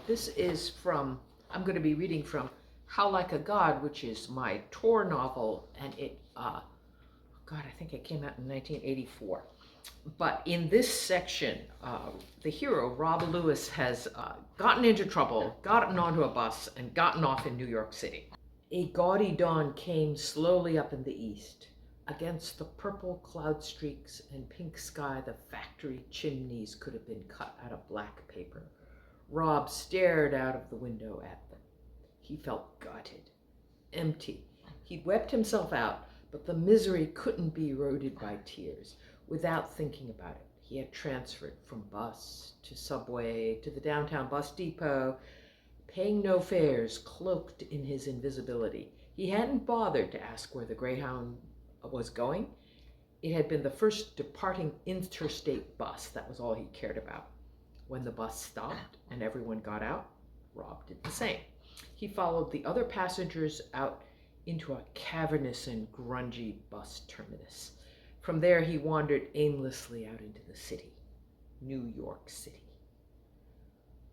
This is from, I'm going to be reading from How Like a God, which is my Tor novel, and I think it came out in 1984. But in this section, the hero, Rob Lewis, has gotten into trouble, gotten onto a bus, and gotten off in New York City. A gaudy dawn came slowly up in the east. Against the purple cloud streaks and pink sky, the factory chimneys could have been cut out of black paper. Rob stared out of the window at them. He felt gutted, empty. He'd wept himself out, but the misery couldn't be eroded by tears. Without thinking about it, he had transferred from bus to subway to the downtown bus depot, paying no fares, cloaked in his invisibility. He hadn't bothered to ask where the Greyhound was going. It had been the first departing interstate bus. That was all he cared about. When the bus stopped and everyone got out, Rob did the same. He followed the other passengers out into a cavernous and grungy bus terminus. From there, he wandered aimlessly out into the city, New York City.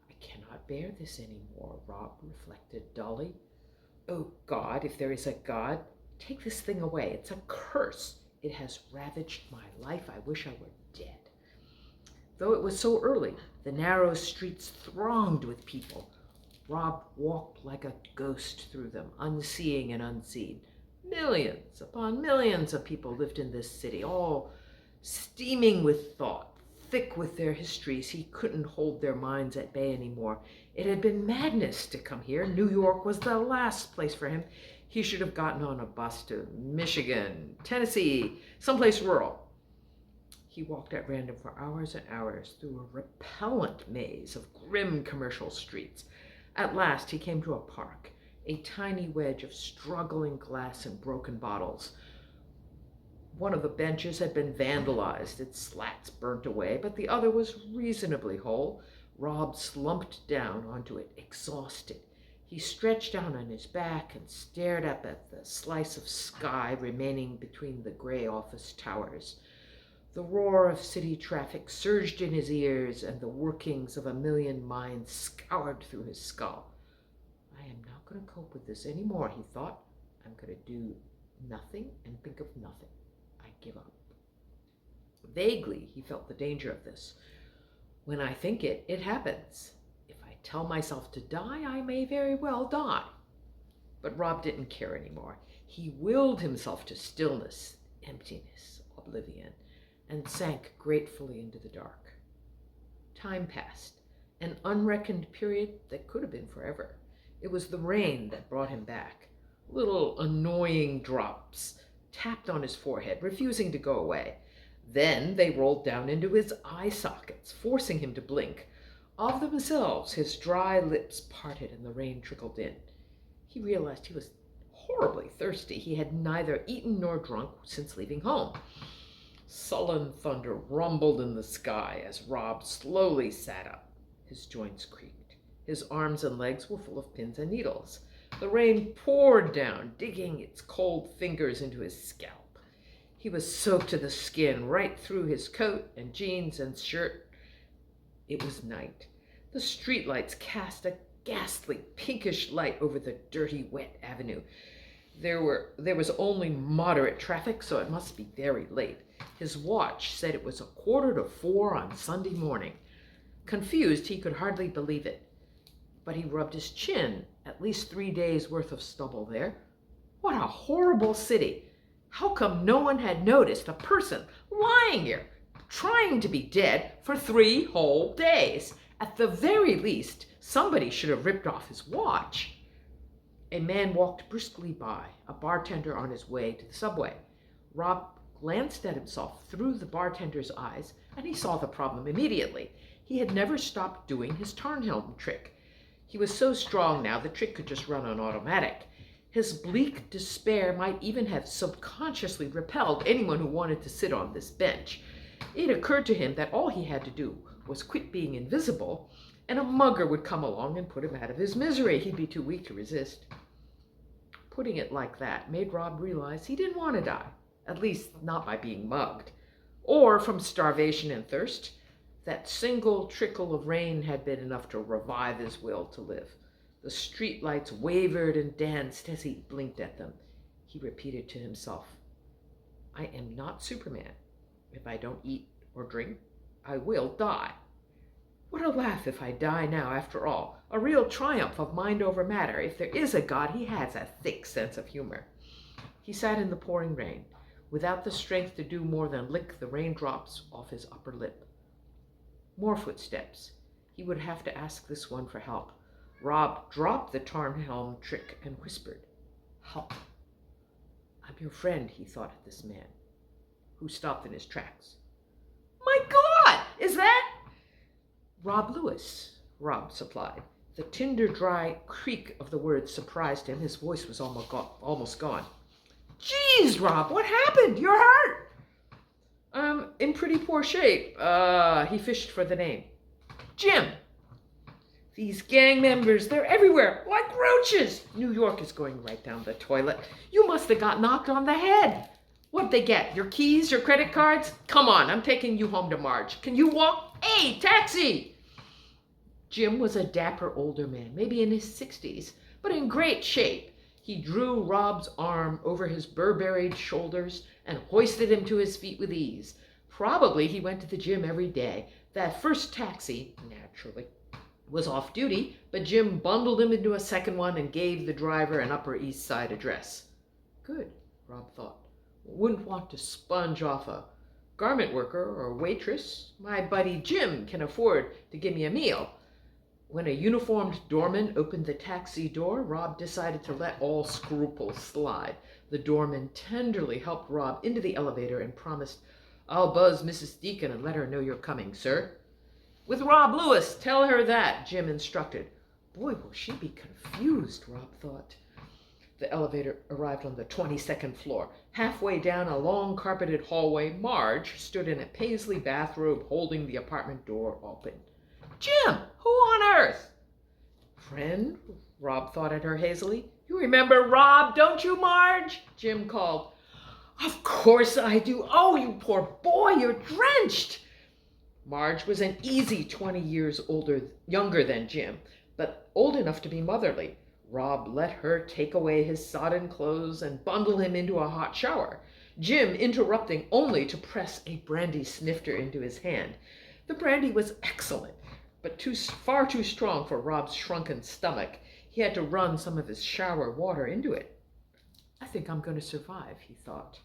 I cannot bear this anymore, Rob reflected dully. Oh God, if there is a God, take this thing away. It's a curse. It has ravaged my life. I wish I were dead. Though it was so early, the narrow streets thronged with people. Rob walked like a ghost through them, unseeing and unseen. Millions upon millions of people lived in this city, all steaming with thought, thick with their histories. He couldn't hold their minds at bay anymore. It had been madness to come here. New York was the last place for him. He should have gotten on a bus to Michigan, Tennessee, someplace rural. He walked at random for hours and hours through a repellent maze of grim commercial streets. At last he came to a park, a tiny wedge of struggling glass and broken bottles. One of the benches had been vandalized, its slats burnt away, but the other was reasonably whole. Rob slumped down onto it, exhausted. He stretched out on his back and stared up at the slice of sky remaining between the gray office towers. The roar of city traffic surged in his ears, and the workings of a million minds scoured through his skull. I am not going to cope with this anymore, he thought. I'm going to do nothing and think of nothing. I give up. Vaguely, he felt the danger of this. When I think it, it happens. If I tell myself to die, I may very well die. But Rob didn't care anymore. He willed himself to stillness, emptiness, oblivion, and sank gratefully into the dark. Time passed, an unreckoned period that could have been forever. It was the rain that brought him back. Little annoying drops tapped on his forehead, refusing to go away. Then they rolled down into his eye sockets, forcing him to blink. Of themselves, his dry lips parted and the rain trickled in. He realized he was horribly thirsty. He had neither eaten nor drunk since leaving home. Sullen thunder rumbled in the sky as Rob slowly sat up. His joints creaked. His arms and legs were full of pins and needles. The rain poured down, digging its cold fingers into his scalp. He was soaked to the skin, right through his coat and jeans and shirt. It was night. The streetlights cast a ghastly pinkish light over the dirty, wet avenue. There was only moderate traffic, so it must be very late. His watch said it was 3:45 on Sunday morning. Confused, he could hardly believe it. But he rubbed his chin. At least 3 days' worth of stubble there. What a horrible city. How come no one had noticed a person lying here, trying to be dead for 3 whole days? At the very least, somebody should have ripped off his watch. A man walked briskly by, a bartender on his way to the subway. Rob glanced at himself through the bartender's eyes, and he saw the problem immediately. He had never stopped doing his Tarnhelm trick. He was so strong now the trick could just run on automatic. His bleak despair might even have subconsciously repelled anyone who wanted to sit on this bench. It occurred to him that all he had to do was quit being invisible, and a mugger would come along and put him out of his misery. He'd be too weak to resist. Putting it like that made Rob realize he didn't want to die, at least not by being mugged, or from starvation and thirst. That single trickle of rain had been enough to revive his will to live. The street lights wavered and danced as he blinked at them. He repeated to himself, I am not Superman. If I don't eat or drink, I will die. What a laugh if I die now, after all. A real triumph of mind over matter. If there is a God, he has a thick sense of humor. He sat in the pouring rain, without the strength to do more than lick the raindrops off his upper lip. More footsteps. He would have to ask this one for help. Rob dropped the Tarnhelm trick and whispered, Help. I'm your friend, he thought of this man, who stopped in his tracks. My God, is that? Rob Lewis, Rob supplied. The tinder-dry creak of the words surprised him. His voice was almost gone. Geez, Rob, what happened? You're hurt. In pretty poor shape. He fished for the name. Jim. These gang members, they're everywhere, like roaches. New York is going right down the toilet. You must have got knocked on the head. What'd they get? Your keys, your credit cards? Come on, I'm taking you home to Marge. Can you walk? Hey, taxi! Jim was a dapper older man, maybe in his 60s, but in great shape. He drew Rob's arm over his barbaried shoulders and hoisted him to his feet with ease. Probably he went to the gym every day. That first taxi, naturally, was off duty, but Jim bundled him into a second one and gave the driver an Upper East Side address. Good, Rob thought. Wouldn't want to sponge off a garment worker or waitress. My buddy Jim can afford to give me a meal. When a uniformed doorman opened the taxi door, Rob decided to let all scruples slide. The doorman tenderly helped Rob into the elevator and promised, I'll buzz Mrs. Deacon and let her know you're coming, sir. With Rob Lewis, tell her that, Jim instructed. Boy, will she be confused, Rob thought. The elevator arrived on the 22nd floor. Halfway down a long carpeted hallway, Marge stood in a paisley bathrobe holding the apartment door open. Jim, who on earth? Friend, Rob thought at her hazily. You remember Rob, don't you, Marge? Jim called. Of course I do. Oh, you poor boy, you're drenched. Marge was an easy 20 years younger than Jim, but old enough to be motherly. Rob let her take away his sodden clothes and bundle him into a hot shower, Jim interrupting only to press a brandy snifter into his hand. The brandy was excellent, but far too strong for Rob's shrunken stomach. He had to run some of his shower water into it. I think I'm going to survive, he thought.